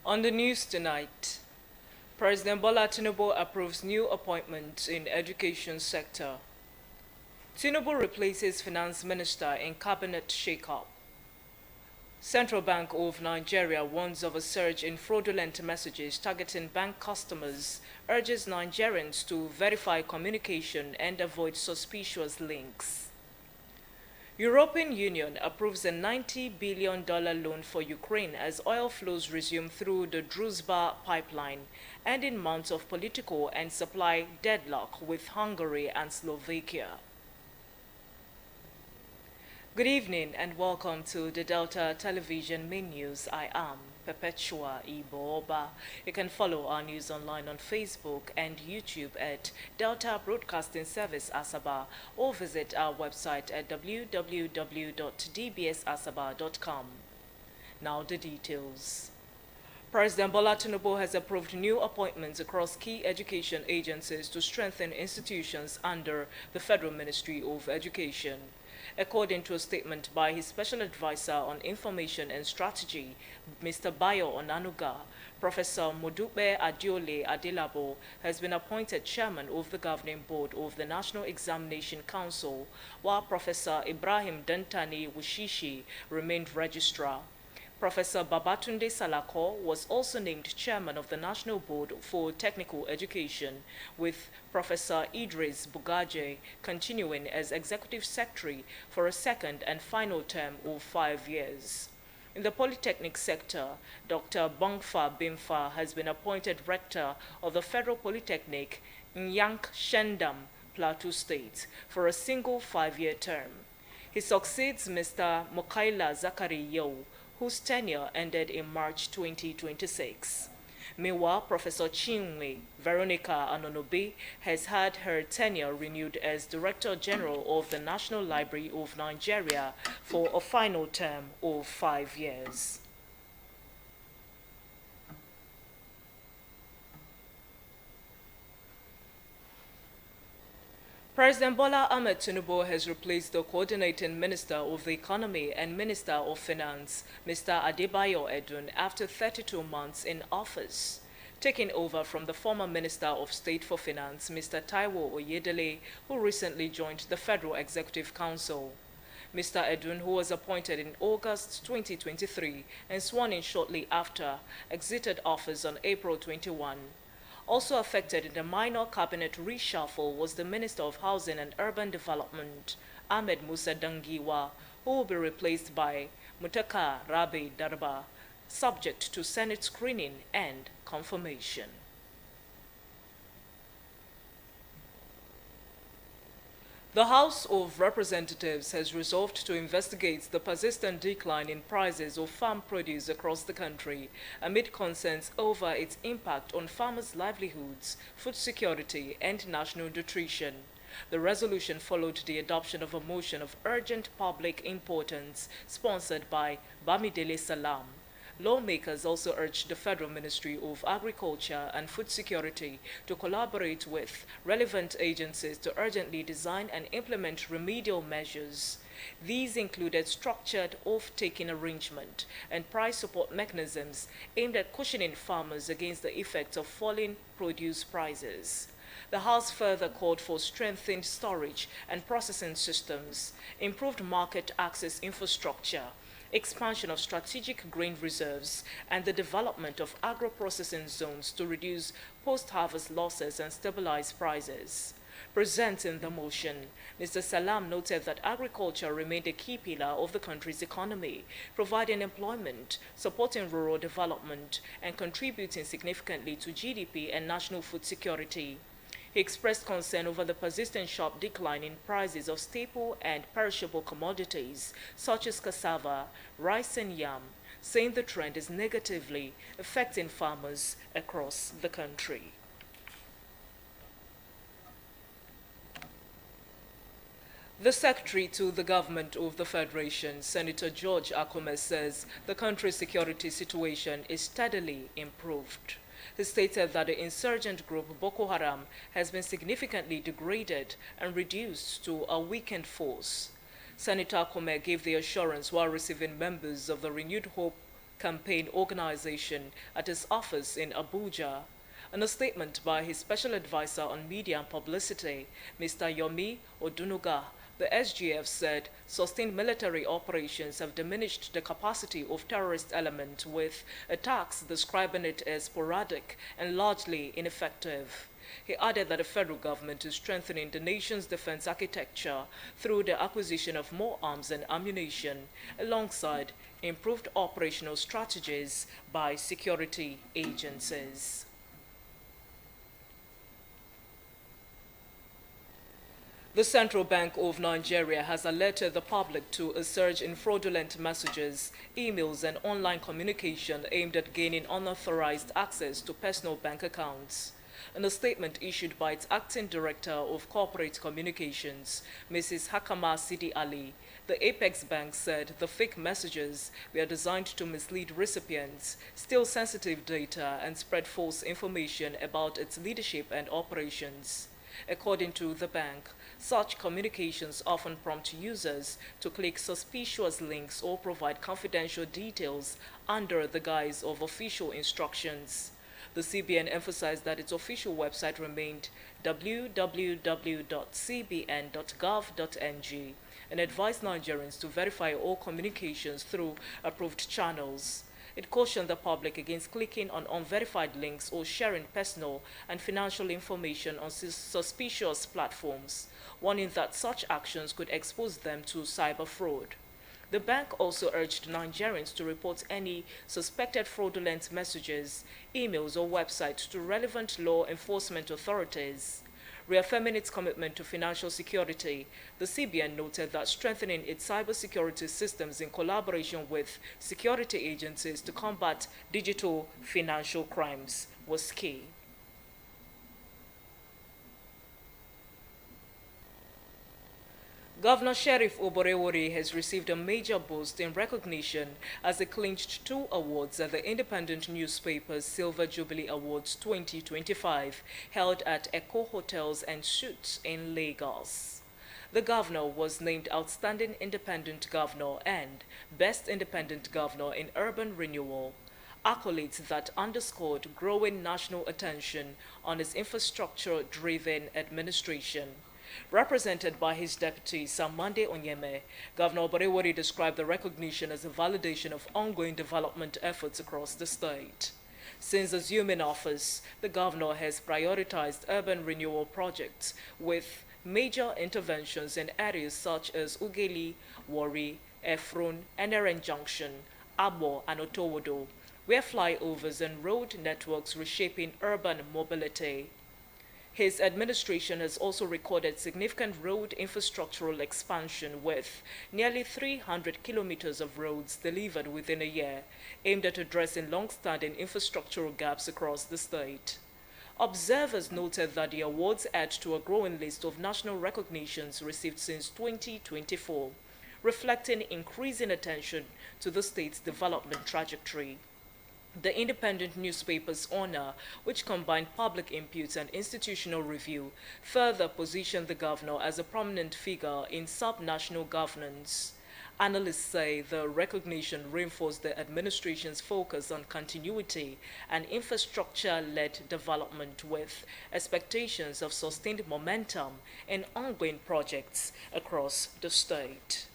On the news tonight, President Bola Tinubu approves new appointments in education sector. Tinubu replaces finance minister in cabinet shakeup. Central Bank of Nigeria warns of a surge in fraudulent messages targeting bank customers, urges Nigerians to verify communication and avoid suspicious links. European Union approves a $90 billion loan for Ukraine as oil flows resume through the Druzhba pipeline, ending months of political and supply deadlock with Hungary and Slovakia. Good evening and welcome to the Delta Television Main News. I am Perpetua Iboba. You can follow our news online on Facebook and YouTube at Delta Broadcasting Service Asaba or visit our website at www.dbsasaba.com. Now the details. President Bola Tinubu has approved new appointments across key education agencies to strengthen institutions under the Federal Ministry of Education. According to a statement by his special advisor on information and strategy, Mr. Bayo Onanuga, Professor Modupe Adiole Adelabo has been appointed chairman of the governing board of the National Examination Council, while Professor Ibrahim Dantani Wushishi remained registrar. Professor Babatunde Salako was also named chairman of the National Board for Technical Education, with Professor Idris Bugaje continuing as executive secretary for a second and final term of 5 years. In the polytechnic sector, Dr. Bongfa Bimfa has been appointed rector of the Federal Polytechnic in Yank Shendam, Plateau State, for a single 5-year term. He succeeds Mr. Mokaila Zakari Yo, whose tenure ended in March 2026. Meanwhile, Professor Chinwe Veronica Anonobe has had her tenure renewed as Director General of the National Library of Nigeria for a final term of 5 years. President Bola Ahmed Tinubu has replaced the coordinating Minister of the Economy and Minister of Finance, Mr. Adebayo Edun, after 32 months in office, taking over from the former Minister of State for Finance, Mr. Taiwo Oyedele, who recently joined the Federal Executive Council. Mr. Edun, who was appointed in August 2023 and sworn in shortly after, exited office on April 21. Also affected in the minor cabinet reshuffle was the Minister of Housing and Urban Development, Ahmed Musa Dangiwa, who will be replaced by Mutaka Rabi Darba, subject to Senate screening and confirmation. The House of Representatives has resolved to investigate the persistent decline in prices of farm produce across the country amid concerns over its impact on farmers' livelihoods, food security, and national nutrition. The resolution followed the adoption of a motion of urgent public importance sponsored by Bamidele Salam. Lawmakers also urged the Federal Ministry of Agriculture and Food Security to collaborate with relevant agencies to urgently design and implement remedial measures. These included structured off-taking arrangement and price support mechanisms aimed at cushioning farmers against the effects of falling produce prices. The House further called for strengthened storage and processing systems, improved market access infrastructure, expansion of strategic grain reserves, and the development of agro-processing zones to reduce post-harvest losses and stabilize prices. Presenting the motion, Mr. Salam noted that agriculture remained a key pillar of the country's economy, providing employment, supporting rural development, and contributing significantly to GDP and national food security. He expressed concern over the persistent sharp decline in prices of staple and perishable commodities such as cassava, rice, and yam, saying the trend is negatively affecting farmers across the country. The Secretary to the Government of the Federation, Senator George Akome, says the country's security situation is steadily improved. He stated that the insurgent group Boko Haram has been significantly degraded and reduced to a weakened force. Senator Akome gave the assurance while receiving members of the Renewed Hope campaign organization at his office in Abuja. In a statement by his special advisor on media and publicity, Mr. Yomi Odunuga, the SGF said sustained military operations have diminished the capacity of terrorist elements, with attacks describing it as sporadic and largely ineffective. He added that the federal government is strengthening the nation's defense architecture through the acquisition of more arms and ammunition, alongside improved operational strategies by security agencies. The Central Bank of Nigeria has alerted the public to a surge in fraudulent messages, emails, and online communication aimed at gaining unauthorized access to personal bank accounts. In a statement issued by its acting director of corporate communications, Mrs. Hakama Sidi Ali, the Apex Bank said the fake messages were designed to mislead recipients, steal sensitive data, and spread false information about its leadership and operations. According to the bank, such communications often prompt users to click suspicious links or provide confidential details under the guise of official instructions. The CBN emphasized that its official website remained www.cbn.gov.ng and advised Nigerians to verify all communications through approved channels. It cautioned the public against clicking on unverified links or sharing personal and financial information on suspicious platforms, warning that such actions could expose them to cyber fraud. The bank also urged Nigerians to report any suspected fraudulent messages, emails, or websites to relevant law enforcement authorities. Reaffirming its commitment to financial security, the CBN noted that strengthening its cybersecurity systems in collaboration with security agencies to combat digital financial crimes was key. Governor Sheriff Oborewori has received a major boost in recognition as he clinched 2 awards at the Independent Newspaper's Silver Jubilee Awards 2025, held at Echo Hotels and Suites in Lagos. The governor was named Outstanding Independent Governor and Best Independent Governor in Urban Renewal, accolades that underscored growing national attention on his infrastructure-driven administration. Represented by his deputy, Samande Onyeme, Governor Oborewori described the recognition as a validation of ongoing development efforts across the state. Since assuming office, the governor has prioritized urban renewal projects with major interventions in areas such as Ugeli, Warri, Efron, Eneren Junction, Abo, and Otowodo, where flyovers and road networks reshaping urban mobility. His administration has also recorded significant road infrastructural expansion with nearly 300 kilometers of roads delivered within a year, aimed at addressing long-standing infrastructural gaps across the state. Observers noted that the awards add to a growing list of national recognitions received since 2024, reflecting increasing attention to the state's development trajectory. The Independent Newspaper's honor, which combined public input and institutional review, further positioned the governor as a prominent figure in sub-national governance. Analysts say the recognition reinforced the administration's focus on continuity and infrastructure-led development, with expectations of sustained momentum in ongoing projects across the state.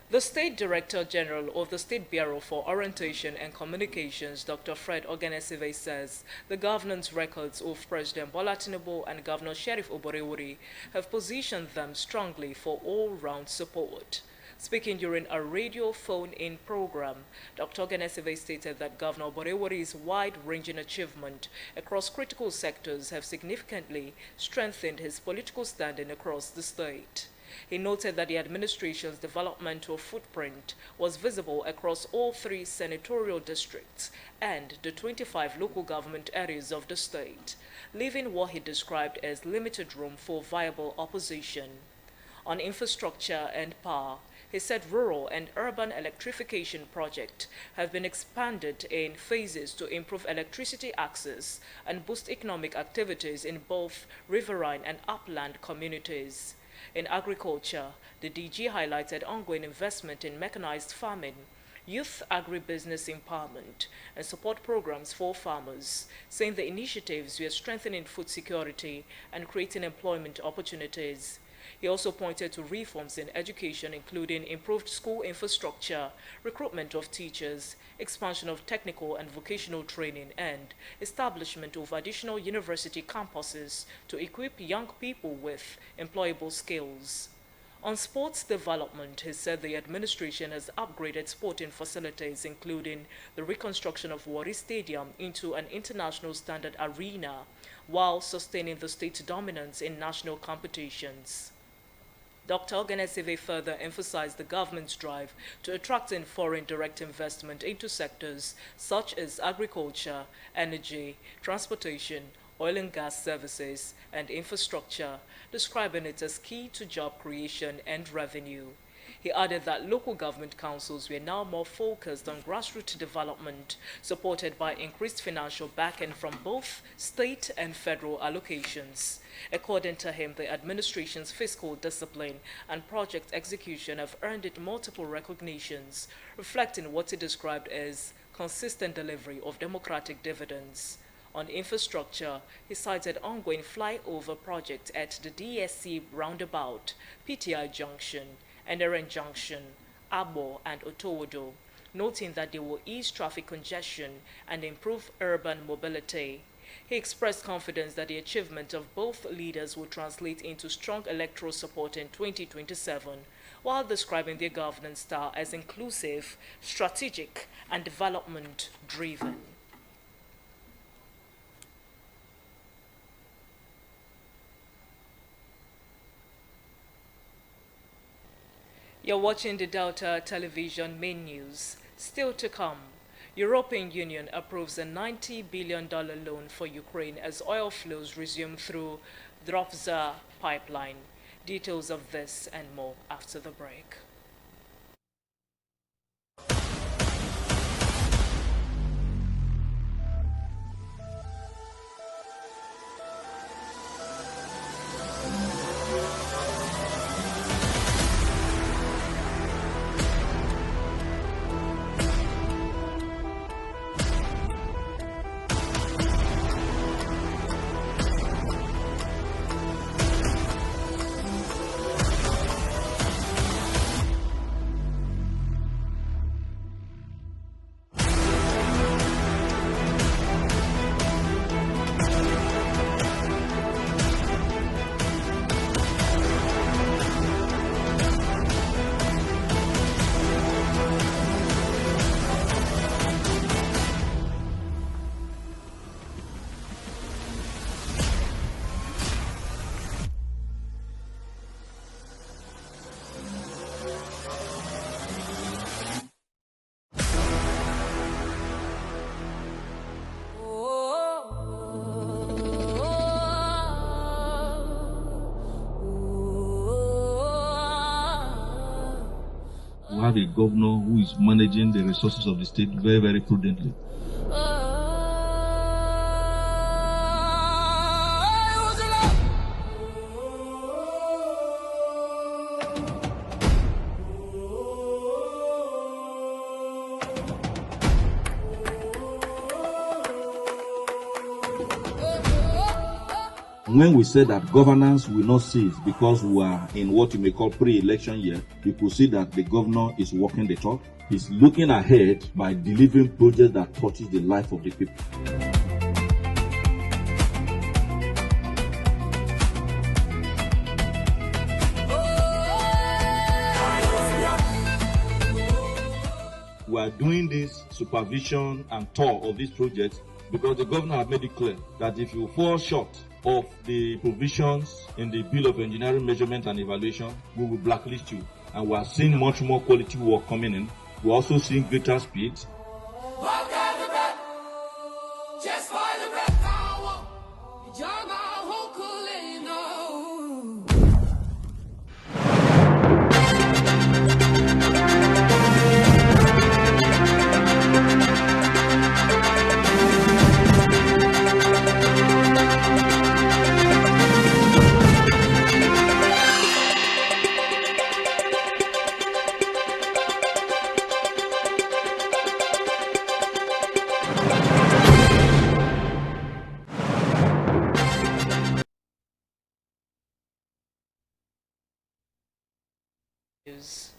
The State Director General of the State Bureau for Orientation and Communications, Dr. Fred Ogenesive, says the governance records of President Bola Tinubu and Governor Sheriff Oborewori have positioned them strongly for all-round support. Speaking during a radio phone-in program, Dr. Ogenesive stated that Governor Oborewori's wide-ranging achievement across critical sectors have significantly strengthened his political standing across the state. He noted that the administration's developmental footprint was visible across all 3 senatorial districts and the 25 local government areas of the state, leaving what he described as limited room for viable opposition. On infrastructure and power, he said rural and urban electrification projects have been expanded in phases to improve electricity access and boost economic activities in both riverine and upland communities. In agriculture, the DG highlighted ongoing investment in mechanized farming, youth agribusiness empowerment, and support programs for farmers, saying the initiatives were strengthening food security and creating employment opportunities. He also pointed to reforms in education, including improved school infrastructure, recruitment of teachers, expansion of technical and vocational training, and establishment of additional university campuses to equip young people with employable skills. On sports development, he said the administration has upgraded sporting facilities, including the reconstruction of Wari Stadium into an international standard arena, while sustaining the state's dominance in national competitions. Dr. Ogenesive further emphasized the government's drive to attract in foreign direct investment into sectors such as agriculture, energy, transportation, oil and gas services, and infrastructure, describing it as key to job creation and revenue. He added that local government councils were now more focused on grassroots development, supported by increased financial backing from both state and federal allocations. According to him, the administration's fiscal discipline and project execution have earned it multiple recognitions, reflecting what he described as consistent delivery of democratic dividends. On infrastructure, he cited ongoing flyover projects at the DSC Roundabout, PTI Junction, Eneren Junction, Abo, and Otowodo, noting that they will ease traffic congestion and improve urban mobility. He expressed confidence that the achievement of both leaders will translate into strong electoral support in 2027, while describing their governance style as inclusive, strategic, and development-driven. You're watching the Delta Television main news. Still to come, European Union approves a $90 billion loan for Ukraine as oil flows resume through Drovza pipeline. Details of this and more after the break. Have a governor who is managing the resources of the state very, very prudently. When we say that governance will not cease because we are in what you may call pre-election year, you could see that the governor is walking the talk. He's looking ahead by delivering projects that touches the life of the people. We are doing this supervision and tour of this project because the governor has made it clear that if you fall short of the provisions in the Bill of Engineering Measurement and Evaluation, we will blacklist you. And we are seeing much more quality work coming in. We're also seeing greater speed. News.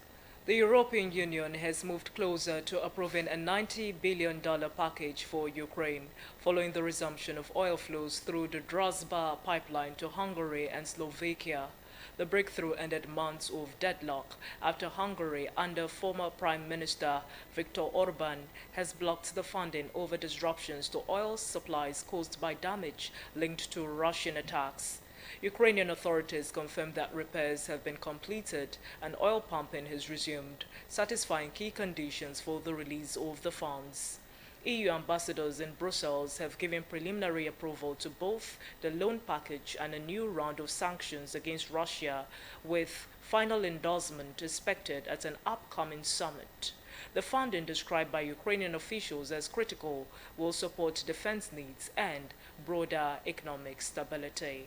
The European Union has moved closer to approving a $90 billion package for Ukraine following the resumption of oil flows through the Druzhba pipeline to Hungary and Slovakia. The breakthrough ended months of deadlock after Hungary, under former Prime Minister Viktor Orban, has blocked the funding over disruptions to oil supplies caused by damage linked to Russian attacks. Ukrainian authorities confirmed that repairs have been completed and oil pumping has resumed, satisfying key conditions for the release of the funds. EU ambassadors in Brussels have given preliminary approval to both the loan package and a new round of sanctions against Russia, with final endorsement expected at an upcoming summit. The funding, described by Ukrainian officials as critical, will support defense needs and broader economic stability.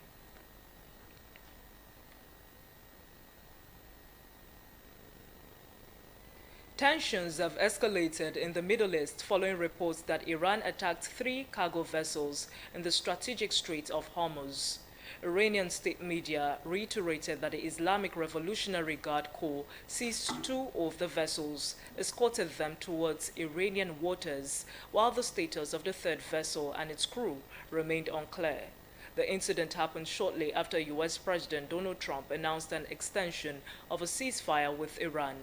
Tensions have escalated in the Middle East following reports that Iran attacked 3 cargo vessels in the strategic Strait of Hormuz. Iranian state media reiterated that the Islamic Revolutionary Guard Corps seized 2 of the vessels, escorted them towards Iranian waters, while the status of the 3rd vessel and its crew remained unclear. The incident happened shortly after U.S. President Donald Trump announced an extension of a ceasefire with Iran,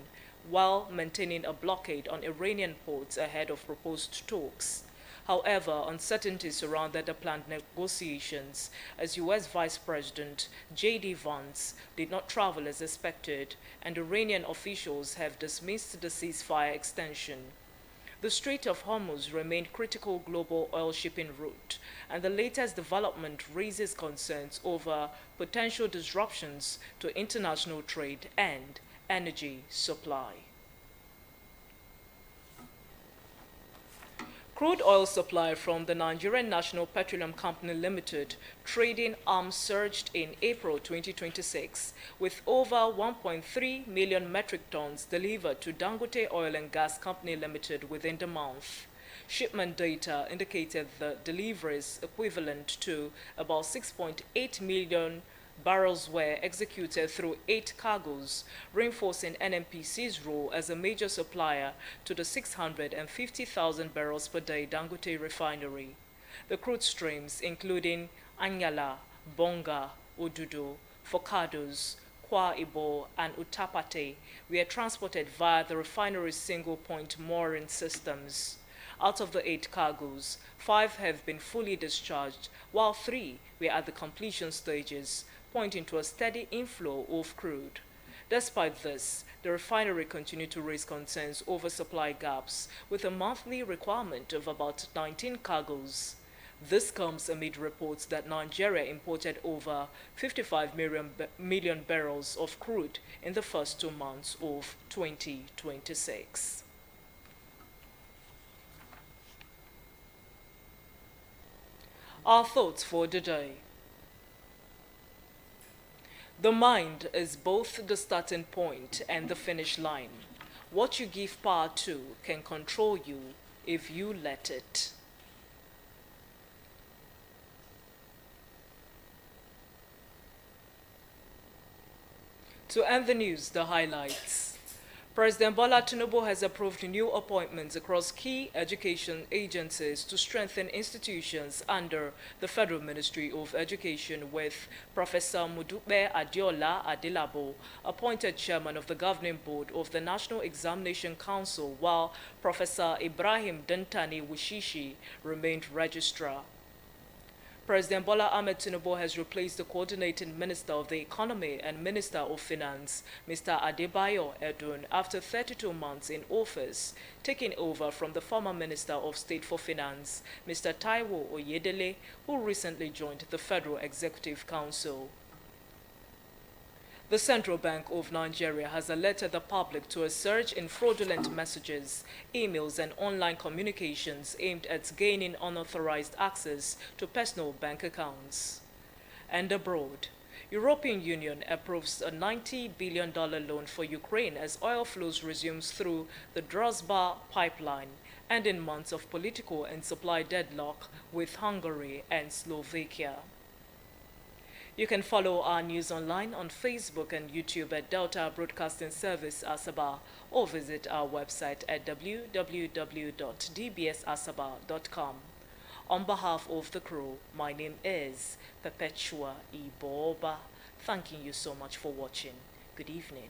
while maintaining a blockade on Iranian ports ahead of proposed talks. However, uncertainty surrounded the planned negotiations as U.S. Vice President J.D. Vance did not travel as expected, and Iranian officials have dismissed the ceasefire extension. The Strait of Hormuz remained critical global oil shipping route, and the latest development raises concerns over potential disruptions to international trade and energy supply. Crude oil supply from the Nigerian National Petroleum Company Limited trading arm surged in April 2026, with over 1.3 million metric tons delivered to Dangote Oil and Gas Company Limited within the month. Shipment data indicated the deliveries equivalent to about 6.8 million barrels were executed through 8 cargoes, reinforcing NNPC's role as a major supplier to the 650,000 barrels per day Dangote refinery. The crude streams, including Anyala, Bonga, Odudu, Focados, Kwa Ibo, and Utapate, were transported via the refinery's single-point mooring systems. Out of the 8 cargoes, 5 have been fully discharged, while 3 were at the completion stages, pointing to a steady inflow of crude. Despite this, the refinery continued to raise concerns over supply gaps, with a monthly requirement of about 19 cargoes. This comes amid reports that Nigeria imported over 55 million barrels of crude in the first 2 months of 2026. Our thoughts for the day. The mind is both the starting point and the finish line. What you give power to can control you if you let it. To end the news, the highlights. President Bola Tinubu has approved new appointments across key education agencies to strengthen institutions under the Federal Ministry of Education, with Professor Mudupe Adiola Adelabo appointed chairman of the governing board of the National Examination Council, while Professor Ibrahim Dantani Wushishi remained registrar. President Bola Ahmed Tinubu has replaced the coordinating Minister of the Economy and Minister of Finance, Mr. Adebayo Edun, after 32 months in office, taking over from the former Minister of State for Finance, Mr. Taiwo Oyedele, who recently joined the Federal Executive Council. The Central Bank of Nigeria has alerted the public to a surge in fraudulent messages, emails, and online communications aimed at gaining unauthorized access to personal bank accounts. And abroad, European Union approves a $90 billion loan for Ukraine as oil flows resumes through the Druzhba pipeline, ending months of political and supply deadlock with Hungary and Slovakia. You can follow our news online on Facebook and YouTube at Delta Broadcasting Service Asaba, or visit our website at www.dbsasaba.com. On behalf of the crew, my name is Perpetua Iboba. Thanking you so much for watching. Good evening.